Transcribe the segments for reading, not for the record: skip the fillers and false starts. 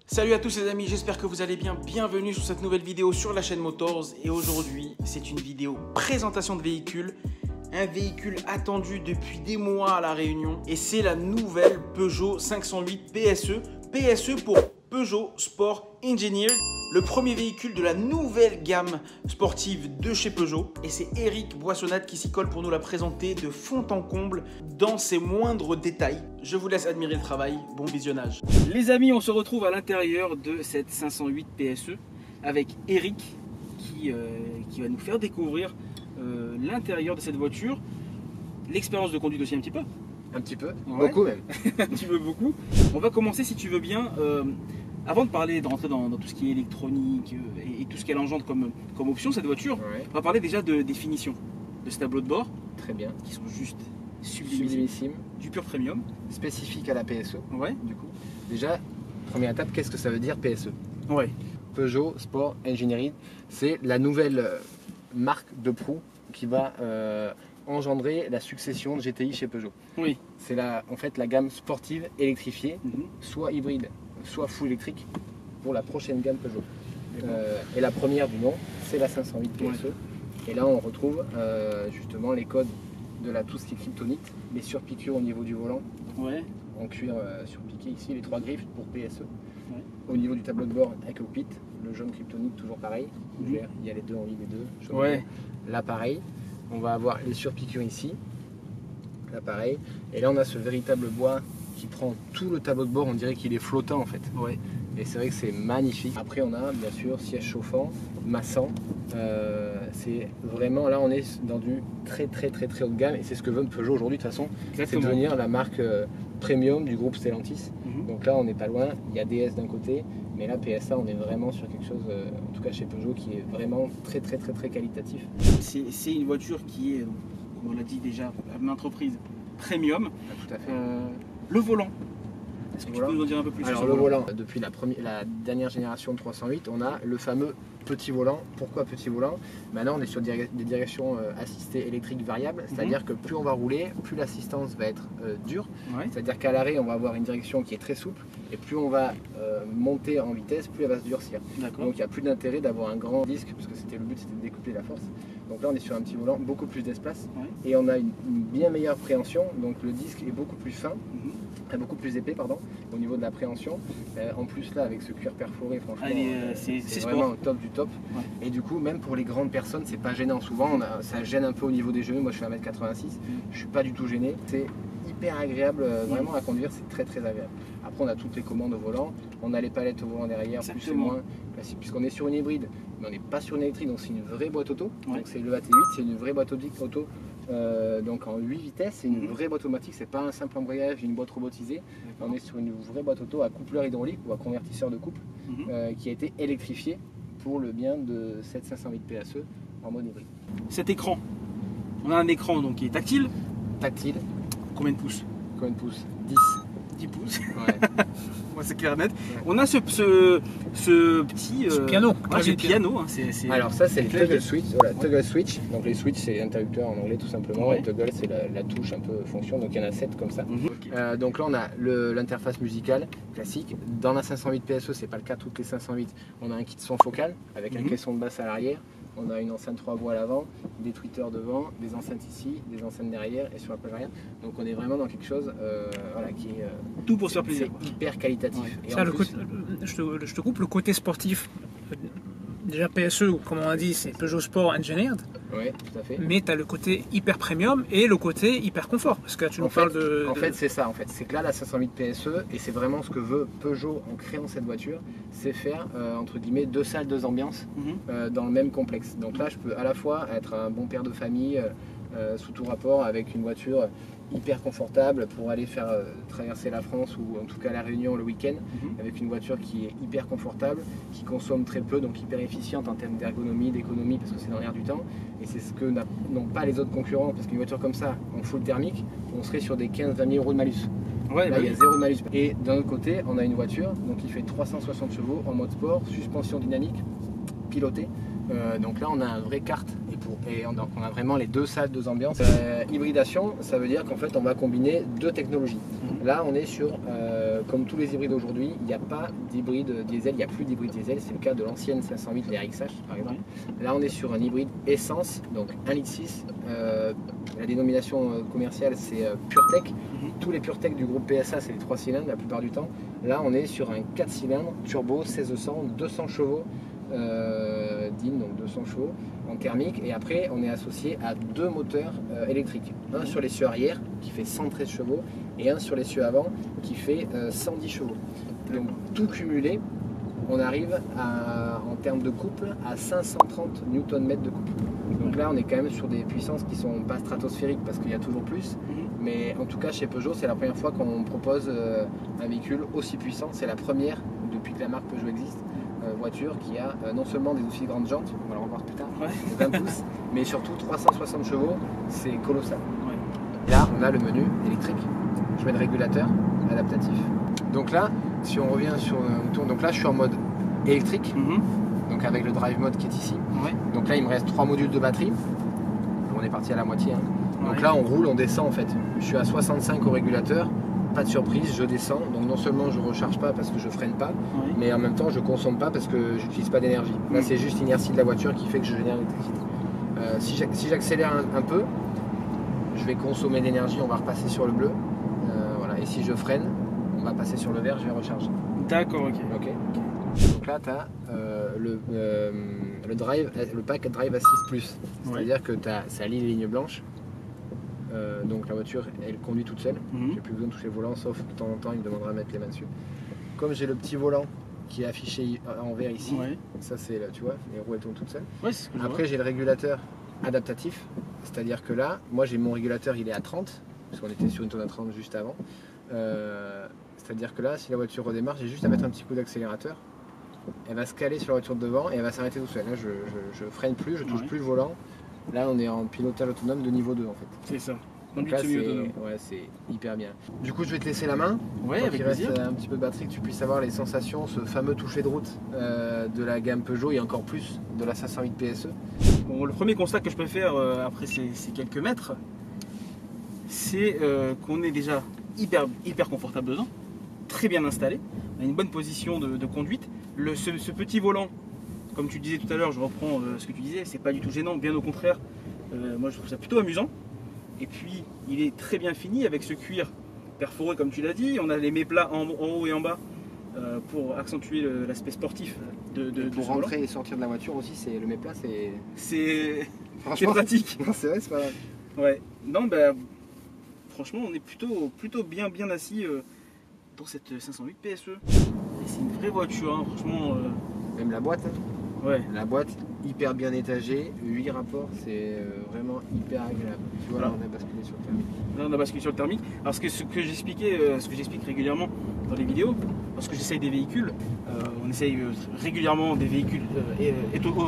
Salut à tous les amis, j'espère que vous allez bien. Bienvenue sur cette nouvelle vidéo sur la chaîne Motors. Et aujourd'hui, c'est une vidéo présentation de véhicule. Un véhicule attendu depuis des mois à La Réunion. Et c'est la nouvelle Peugeot 508 PSE. PSE pour Peugeot Sport Engineered. Le premier véhicule de la nouvelle gamme sportive de chez Peugeot. Et c'est Eric Boissonnade qui s'y colle pour nous la présenter de fond en comble dans ses moindres détails. Je vous laisse admirer le travail, bon visionnage. Les amis, on se retrouve à l'intérieur de cette 508 PSE avec Eric qui va nous faire découvrir l'intérieur de cette voiture. L'expérience de conduite aussi un petit peu. Un petit peu, Ouais. beaucoup même. Un petit peu beaucoup. On va commencer si tu veux bien. Avant de rentrer dans tout ce qui est électronique et tout ce qu'elle engendre comme option, cette voiture, Ouais. on va parler déjà de définition de ce tableau de bord Très bien. qui sont juste sublimissimes, Sublimissime, du pur premium. spécifique à la PSE. Ouais. Du coup, déjà, première étape, qu'est-ce que ça veut dire PSE? Ouais. Peugeot Sport Engineering, c'est la nouvelle marque de proue qui va engendrer la succession de GTI chez Peugeot. Oui. C'est en fait la gamme sportive électrifiée, Mhm. soit hybride, soit full électrique pour la prochaine gamme Peugeot. Et la première du nom, c'est la 508 PSE. Et là, on retrouve justement les codes de tout ce qui est kryptonite, les surpiqûres au niveau du volant, Ouais. en cuir surpiqué ici, les 3 griffes pour PSE. Ouais. Au niveau du tableau de bord avec cockpit, le jaune kryptonite toujours pareil, Mhm. vert, il y a les deux en ligne, les deux. jaune, Ouais. vert. Là pareil, on va avoir les surpiqûres ici, là pareil, et là on a ce véritable bois qui prend tout le tableau de bord, on dirait qu'il est flottant en fait. Ouais. Et c'est vrai que c'est magnifique. Après on a bien sûr siège chauffant, massant. C'est vraiment, là on est dans du très haut de gamme et c'est ce que veut Peugeot aujourd'hui de toute façon. C'est Exactement. devenir la marque premium du groupe Stellantis. Mhm. Donc là on n'est pas loin, il y a DS d'un côté, mais là PSA on est vraiment sur quelque chose, en tout cas chez Peugeot, qui est vraiment très qualitatif. C'est une voiture qui est, comme on l'a dit déjà à maintes reprises, premium. Ah, tout à fait. Le volant. Est-ce que Voilà. tu peux nous en dire un peu plus Alors sur le volant, depuis la dernière génération de 308, on a le fameux petit volant. Pourquoi petit volant? Maintenant on est sur des directions assistées électriques variables, c'est-à-dire que plus on va rouler, plus l'assistance va être dure. Ouais. C'est-à-dire qu'à l'arrêt on va avoir une direction qui est très souple et plus on va monter en vitesse, plus elle va se durcir. D'accord. Donc il n'y a plus d'intérêt d'avoir un grand disque, parce que le but c'était de découpler la force. Donc là on est sur un petit volant, beaucoup plus d'espace, Ouais. et on a une bien meilleure préhension, donc le disque est beaucoup plus fin, beaucoup plus épais pardon, au niveau de la préhension. En plus là avec ce cuir perforé, franchement, C'est c'est sport. vraiment au top du top. Ouais. Et du coup même pour les grandes personnes c'est pas gênant. Souvent ça gêne un peu au niveau des genoux, moi je fais 1m86, je suis pas du tout gêné. C'est hyper agréable vraiment à conduire, c'est très agréable. Après on a toutes les commandes au volant, on a les palettes au volant derrière, plus et Exactement. moins classique, puisqu'on est sur une hybride, mais on n'est pas sur une électrique, donc c'est une vraie boîte auto. Ouais. Donc c'est le AT8, c'est une vraie boîte auto, donc en 8 vitesses, c'est une vraie boîte automatique, c'est pas un simple embrayage, une boîte robotisée. On est sur une vraie boîte auto à coupleur hydraulique ou à convertisseur de couple qui a été électrifiée pour le bien de cette 508 PSE en mode hybride. Cet écran, on a un écran donc qui est tactile. Tactile, Combien de pouces? combien de pouces? 10. 10 pouces. Ouais. Moi c'est clair et net. Ouais. On a ce petit Ce piano. Ouais, Ouais, le le piano. Hein, Alors ça c'est le clavier. toggle switch. Voilà, toggle switch. Donc les switch c'est interrupteur en anglais tout simplement. Ouais. Et toggle c'est la touche un peu fonction. Donc il y en a 7 comme ça. Ok. Donc là on a l'interface musicale classique. Dans la 508 PSE, c'est pas le cas toutes les 508. On a un kit son focal avec un caisson de basse à l'arrière. On a une enceinte 3 voix à l'avant, des tweeters devant, des enceintes ici, des enceintes derrière et sur la plage arrière. Donc on est vraiment dans quelque chose voilà, qui est Tout pour se faire plaisir. c'est hyper qualitatif. Ouais. Et Ça, en le plus, je te coupe le côté sportif. Déjà PSE, comme on a dit, c'est Peugeot Sport Engineered, ouais, tout à fait. mais tu as le côté hyper premium et le côté hyper confort. Parce que tu nous parles de. En fait, c'est ça. En fait, c'est que là, la 508 PSE, et c'est vraiment ce que veut Peugeot en créant cette voiture, c'est faire entre guillemets 2 salles, 2 ambiances dans le même complexe. Donc là, je peux à la fois être un bon père de famille sous tout rapport avec une voiture hyper confortable pour aller faire traverser la France ou en tout cas la Réunion le week-end, avec une voiture qui est hyper confortable, qui consomme très peu, donc hyper efficiente en termes d'ergonomie, d'économie, parce que c'est dans l'air du temps. Et c'est ce que n'ont pas les autres concurrents, parce qu'une voiture comme ça, en full thermique, on serait sur des 15-20 000 euros de malus. Ouais, Là, bah il y a oui. 0 de malus. Et d'un autre côté, on a une voiture donc qui fait 360 chevaux en mode sport, suspension dynamique, pilotée. Donc là, on a un vrai kart donc on a vraiment les 2 salles, 2 ambiances. Hybridation, ça veut dire qu'en fait, on va combiner 2 technologies. Là, on est sur, comme tous les hybrides aujourd'hui, il n'y a pas d'hybride diesel, il n'y a plus d'hybride diesel. C'est le cas de l'ancienne 508, les RXH par exemple. Là, on est sur un hybride essence, donc 1,6 litre. La dénomination commerciale, c'est PureTech. Tous les PureTech du groupe PSA, c'est les 3 cylindres la plupart du temps. Là, on est sur un 4 cylindres, turbo, 1600, 200 chevaux. DIN, donc 200 chevaux en thermique, et après on est associé à 2 moteurs électriques, un sur l'essieu arrière qui fait 113 chevaux et un sur l'essieu avant qui fait 110 chevaux. Donc tout cumulé, on arrive en termes de couple à 530 Nm de couple. Donc là on est quand même sur des puissances qui sont pas stratosphériques parce qu'il y a toujours plus, mais en tout cas chez Peugeot c'est la première fois qu'on propose un véhicule aussi puissant. C'est la première depuis que la marque Peugeot existe, voiture qui a non seulement des aussi grandes jantes, on va le revoir plus tard, 20 pouces, mais surtout 360 chevaux, c'est colossal. Et là, on a le menu électrique. Je mets le régulateur adaptatif. Donc là, si on revient sur un tour, donc là, je suis en mode électrique, donc avec le drive mode qui est ici. Donc là, il me reste 3 modules de batterie. On est parti à la moitié. Donc là, on roule, on descend en fait. Je suis à 65 au régulateur. Pas de surprise, je descends, donc non seulement je ne recharge pas parce que je freine pas, mais en même temps je ne consomme pas parce que j'utilise pas d'énergie. Là c'est juste l'inertie de la voiture qui fait que je génère l'électricité. Si j'accélère un peu, je vais consommer d'énergie, on va repasser sur le bleu. Voilà. Et si je freine, on va passer sur le vert, je vais recharger. D'accord, ok. Donc là tu as le pack Drive Assist Plus, c'est-à-dire que ça allie les lignes blanches. Donc la voiture elle conduit toute seule, j'ai plus besoin de toucher le volant sauf de temps en temps il me demandera de mettre les mains dessus. Comme j'ai le petit volant qui est affiché en vert ici, ça c'est là tu vois, les roues elles tournent toutes seules. Après j'ai le régulateur adaptatif, c'est-à-dire que là, moi j'ai mon régulateur il est à 30, parce qu'on était sur une tonne à 30 juste avant. C'est-à-dire que là si la voiture redémarre, j'ai juste à mettre un petit coup d'accélérateur, elle va se caler sur la voiture de devant et elle va s'arrêter tout seul. Là je freine plus, je touche plus le volant. Là, on est en pilotage autonome de niveau 2 en fait. C'est ça. Donc là, c'est hyper bien. Du coup, je vais te laisser la main. Avec il reste un petit peu de batterie, que tu puisses avoir les sensations, ce fameux toucher de route de la gamme Peugeot et encore plus de la 508 PSE. Bon, le premier constat que je peux faire après ces quelques mètres, c'est qu'on est déjà hyper confortable dedans, très bien installé, on a une bonne position de conduite. Ce petit volant, comme tu disais tout à l'heure, je reprends ce que tu disais, c'est pas du tout gênant, bien au contraire, moi je trouve ça plutôt amusant. Et puis il est très bien fini avec ce cuir perforé comme tu l'as dit, on a les méplats en haut et en bas pour accentuer l'aspect sportif pour rentrer et sortir de la voiture aussi, le méplat c'est pratique. C'est vrai, c'est pas grave. Ouais, non franchement on est plutôt bien assis dans cette 508 PSE. Et c'est une vraie voiture, hein, franchement. Même la boîte, la boîte hyper bien étagée, 8 rapports, c'est vraiment hyper agréable. Tu vois, là on a basculé sur le thermique. Là on a basculé sur le thermique. Alors ce que j'explique régulièrement dans les vidéos, lorsque j'essaye des véhicules, on essaye régulièrement des véhicules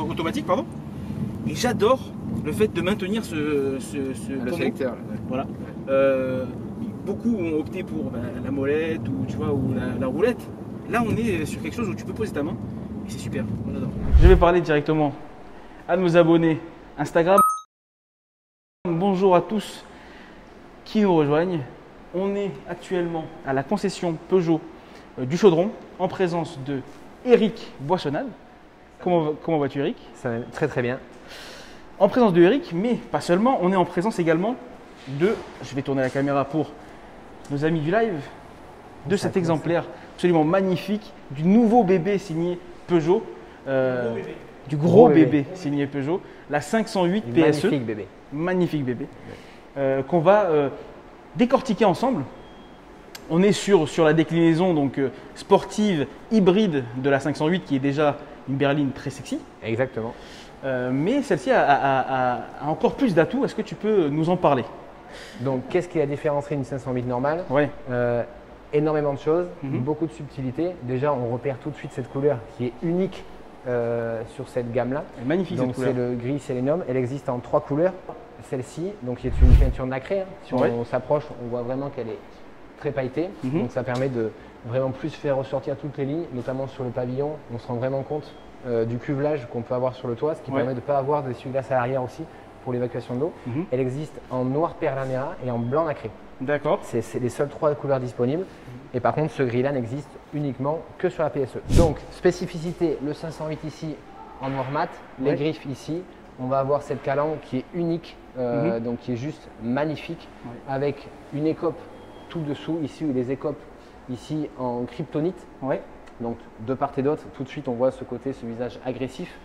automatiques, pardon. Et j'adore le fait de maintenir le sélecteur. Voilà. Beaucoup ont opté pour la molette ou tu vois ou la roulette. Là on est sur quelque chose où tu peux poser ta main. C'est super, on adore. Je vais parler directement à nos abonnés Instagram. Bonjour à tous qui nous rejoignent. On est actuellement à la concession Peugeot du Chaudron en présence de Eric Boissonade. Comment vas-tu Eric? Ça va très bien. En présence de Eric, mais pas seulement, on est en présence également de, je vais tourner la caméra pour nos amis du live, de cet exemplaire absolument magnifique du nouveau bébé signé Peugeot, du gros bébé signé Peugeot, la 508 PSE. Magnifique bébé. Magnifique bébé. Qu'on va décortiquer ensemble. On est sur la déclinaison donc, sportive hybride de la 508 qui est déjà une berline très sexy. Exactement. Mais celle-ci a encore plus d'atouts. Est-ce que tu peux nous en parler? Donc, qu'est-ce qui la différencie d'une 508 normale? Énormément de choses, beaucoup de subtilité. Déjà, on repère tout de suite cette couleur qui est unique sur cette gamme-là. Magnifique. Donc, c'est le gris sélénium. Elle existe en 3 couleurs. Celle-ci, donc qui est une peinture nacrée. Si on s'approche, on voit vraiment qu'elle est très pailletée. Donc, ça permet de vraiment plus faire ressortir toutes les lignes, notamment sur le pavillon. On se rend vraiment compte du cuvelage qu'on peut avoir sur le toit, ce qui permet de ne pas avoir d'essuie-glace à l'arrière aussi pour l'évacuation de l'eau. Elle existe en noir perlamera et en blanc nacré. D'accord. C'est les seules 3 couleurs disponibles. Et par contre, ce gris-là n'existe uniquement que sur la PSE. Donc, spécificité, le 508 ici en noir mat, les griffes ici. On va avoir cette calandre qui est unique, donc qui est juste magnifique, avec une écope tout dessous, ici, ou les écopes ici en kryptonite. Donc, de part et d'autre, tout de suite, on voit ce côté, ce visage agressif.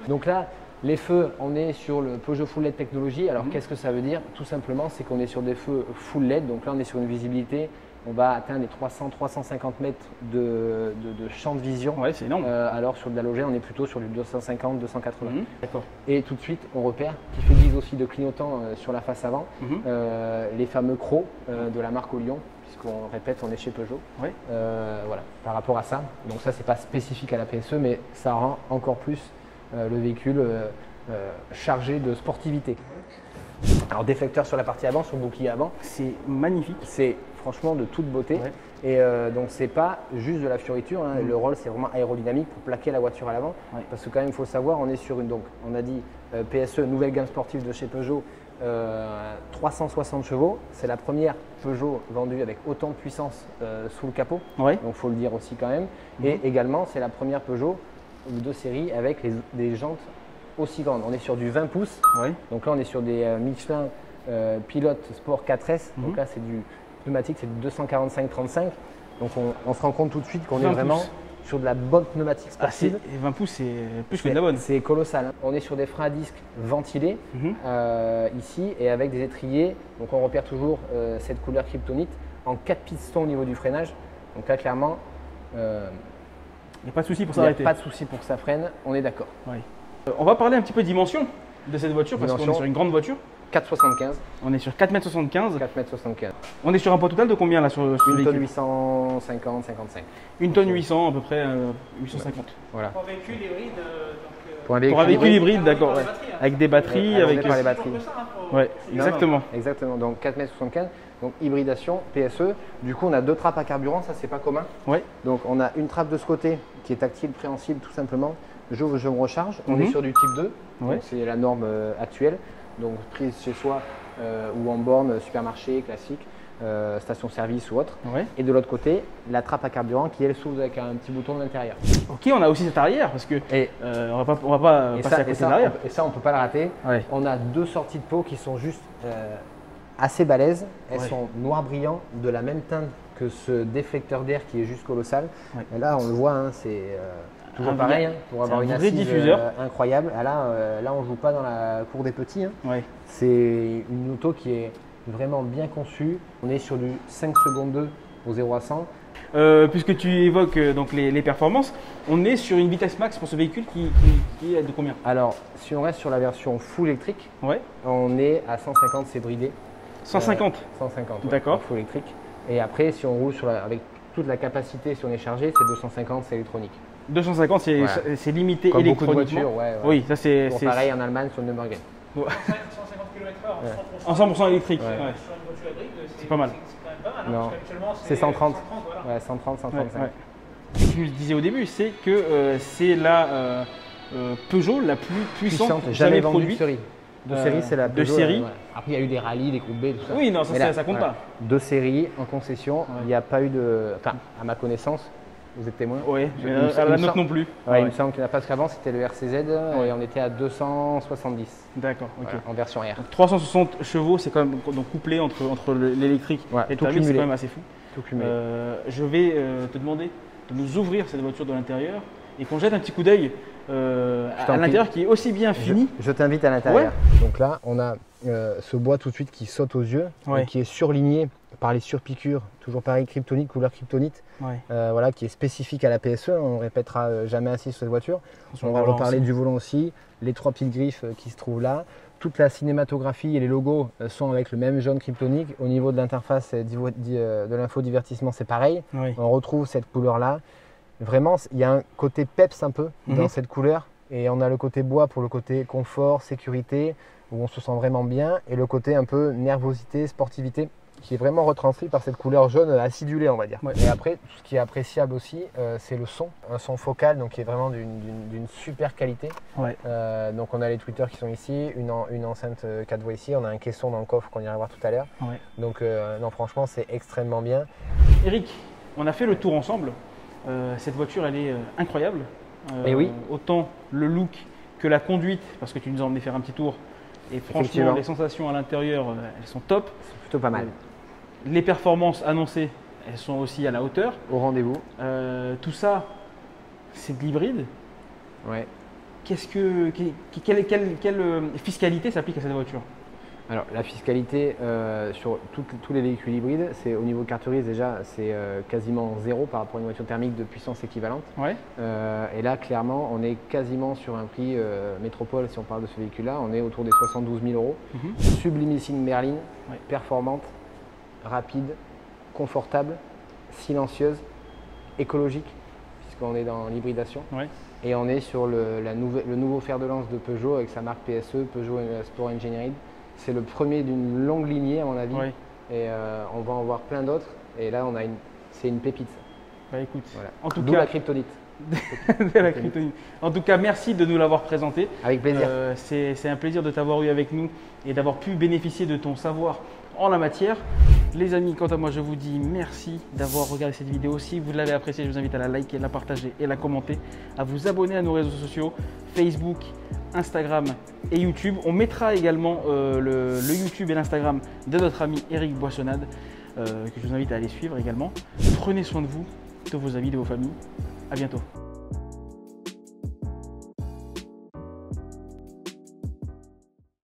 Donc là, les feux, on est sur le Peugeot Full LED technologie. Alors, qu'est-ce que ça veut dire? Tout simplement, c'est qu'on est sur des feux Full LED. Donc là, on est sur une visibilité, on va atteindre les 300-350 mètres de champ de vision. Ouais, c'est énorme. Alors, sur de l'halogène, on est plutôt sur du 250-280. D'accord. Et tout de suite, on repère, qui fait guise aussi de clignotant sur la face avant, les fameux crocs de la marque au Lion. Puisqu'on répète, on est chez Peugeot. Voilà, par rapport à ça. Donc ça, c'est pas spécifique à la PSE, mais ça rend encore plus le véhicule chargé de sportivité. Alors déflecteur sur la partie avant, sur le bouclier avant. C'est magnifique. C'est franchement de toute beauté. Et donc c'est pas juste de la fioriture, hein. Le rôle c'est vraiment aérodynamique pour plaquer la voiture à l'avant. Parce que quand même il faut savoir, on est sur une, donc on a dit PSE, nouvelle gamme sportive de chez Peugeot, 360 chevaux. C'est la première Peugeot vendue avec autant de puissance sous le capot. Donc il faut le dire aussi quand même. Et également c'est la première Peugeot de série avec des jantes aussi grandes. On est sur du 20 pouces. Donc là on est sur des Michelin Pilote Sport 4S. Donc là c'est du pneumatique, c'est du 245-35. Donc on se rend compte tout de suite qu'on est vraiment sur de la bonne pneumatique sportive. 20 pouces, c'est plus que de la bonne. C'est colossal. Hein. On est sur des freins à disque ventilés ici et avec des étriers. Donc on repère toujours cette couleur kryptonite en 4 pistons au niveau du freinage. Donc là clairement, il n'y a pas de souci pour s'arrêter. Il n'y a pas de souci pour que ça freine, on est d'accord. On va parler un petit peu de dimension de cette voiture parce qu'on est sur une grande voiture. 4,75. On est sur 4,75 m. 4,75 m. On est sur un poids total de combien là sur Une véhicule? tonne 850, 55. Une tonne 800 à peu près, 850. Voilà. Pour un véhicule hybride, Pour un véhicule hybride, d'accord. Avec des batteries, avec par les batteries. Exactement. Exactement. Donc 4,75 m. Donc hybridation, PSE. Du coup, on a 2 trappes à carburant, ça c'est pas commun. Donc on a une trappe de ce côté qui est tactile, préhensible tout simplement. J'ouvre, je me recharge. On est sur du type 2. Donc c'est la norme actuelle. Donc prise chez soi ou en borne, supermarché, classique, station-service ou autre. Et de l'autre côté, la trappe à carburant qui elle s'ouvre avec un petit bouton de l'intérieur. Ok, on a aussi cette arrière parce que on va pas passer à côté de l'arrière. Et ça, on peut pas le rater. On a 2 sorties de pot qui sont juste assez balèzes. Elles sont noir brillant, de la même teinte que ce déflecteur d'air qui est juste colossal. Et là, on le voit, hein, c'est toujours pareil, hein, pour avoir une assise incroyable. Là, on ne joue pas dans la cour des petits. Hein. C'est une auto qui est vraiment bien conçue. On est sur du 5 secondes 2 au 0 à 100. Puisque tu évoques donc les performances, on est sur une vitesse max pour ce véhicule qui est de combien? Alors, si on reste sur la version full électrique, on est à 150, c'est bridé. 150 150, d'accord. Full électrique. Et après, si on roule avec toute la capacité, si on est chargé, c'est 250, c'est électronique. 250, c'est limité comme électroniquement. Beaucoup de voitures, Oui, ça c'est pareil en Allemagne sur le Nürburgring. 150 km/h en 100% électrique. Sur une voiture hybride, c'est pas mal. C'est quand même pas mal. Non, c'est 130. 130, 135. Ce que tu nous disais au début, c'est que c'est la Peugeot la plus puissante jamais produite. De série, c'est la Peugeot. De série. Après, il y a eu des rallyes, des groupes B, tout ça. Oui, non, ça compte pas. De série, en concession, il n'y a pas eu de. Enfin, à ma connaissance, vous êtes témoin. Oui, à la nôtre non plus. Il me semble qu'il n'y en a pas, parce qu'avant, c'était le RCZ et on était à 270. D'accord, ok. En version R. Donc, 360 chevaux, c'est quand même donc, couplé entre l'électrique et le thermique, c'est quand même assez fou. Tout cumulé. Je vais te demander de nous ouvrir cette voiture de l'intérieur et qu'on jette un petit coup d'œil à l'intérieur qui est aussi bien fini. Je t'invite à l'intérieur. Donc là, on a ce bois tout de suite qui saute aux yeux, qui est surligné par les surpiqûres, toujours pareil, kryptonite, couleur kryptonite, voilà, qui est spécifique à la PSE. On ne répétera jamais assez sur cette voiture. On va reparler du volant aussi, les 3 petites griffes qui se trouvent là. Toute la cinématographie et les logos sont avec le même jaune kryptonique. Au niveau de l'interface de l'infodivertissement, c'est pareil. On retrouve cette couleur-là. Vraiment, il y a un côté peps un peu dans cette couleur. Et on a le côté bois pour le côté confort, sécurité, où on se sent vraiment bien. Et le côté un peu nervosité, sportivité qui est vraiment retranscrit par cette couleur jaune acidulée, on va dire. Et après, ce qui est appréciable aussi, c'est le son. Un son focal, donc qui est vraiment d'une super qualité. Donc on a les tweeters qui sont ici, une enceinte 4 voies ici, on a un caisson dans le coffre qu'on ira voir tout à l'heure. Donc non, franchement, c'est extrêmement bien. Eric, on a fait le tour ensemble. Cette voiture, elle est incroyable. Et oui. Autant le look que la conduite, parce que tu nous as emmené faire un petit tour. Et franchement, les sensations à l'intérieur, elles sont top. C'est plutôt pas mal. Les performances annoncées, elles sont aussi à la hauteur. Au rendez-vous. Tout ça, c'est de l'hybride. Ouais. Quelle fiscalité s'applique à cette voiture? Alors la fiscalité sur tous les véhicules hybrides, c'est au niveau carte grise déjà, c'est quasiment zéro par rapport à une voiture thermique de puissance équivalente. Et là clairement on est quasiment sur un prix métropole si on parle de ce véhicule-là, on est autour des 72 000 euros. Sublimissime berline, performante, rapide, confortable, silencieuse, écologique puisqu'on est dans l'hybridation. Et on est sur le nouveau fer de lance de Peugeot avec sa marque PSE, Peugeot Sport Engineered. C'est le premier d'une longue lignée à mon avis et on va en voir plein d'autres et là c'est une pépite. Bah écoute, voilà. En tout cas, la kryptonite. La kryptonite. En tout cas, merci de nous l'avoir présenté. Avec plaisir. C'est un plaisir de t'avoir eu avec nous et d'avoir pu bénéficier de ton savoir en la matière. Les amis, quant à moi, je vous dis merci d'avoir regardé cette vidéo. Si vous l'avez appréciée, je vous invite à la liker, la partager et la commenter, à vous abonner à nos réseaux sociaux, Facebook, Instagram et YouTube. On mettra également le YouTube et l'Instagram de notre ami Eric Boissonnade, que je vous invite à aller suivre également. Prenez soin de vous, de vos amis, de vos familles. À bientôt.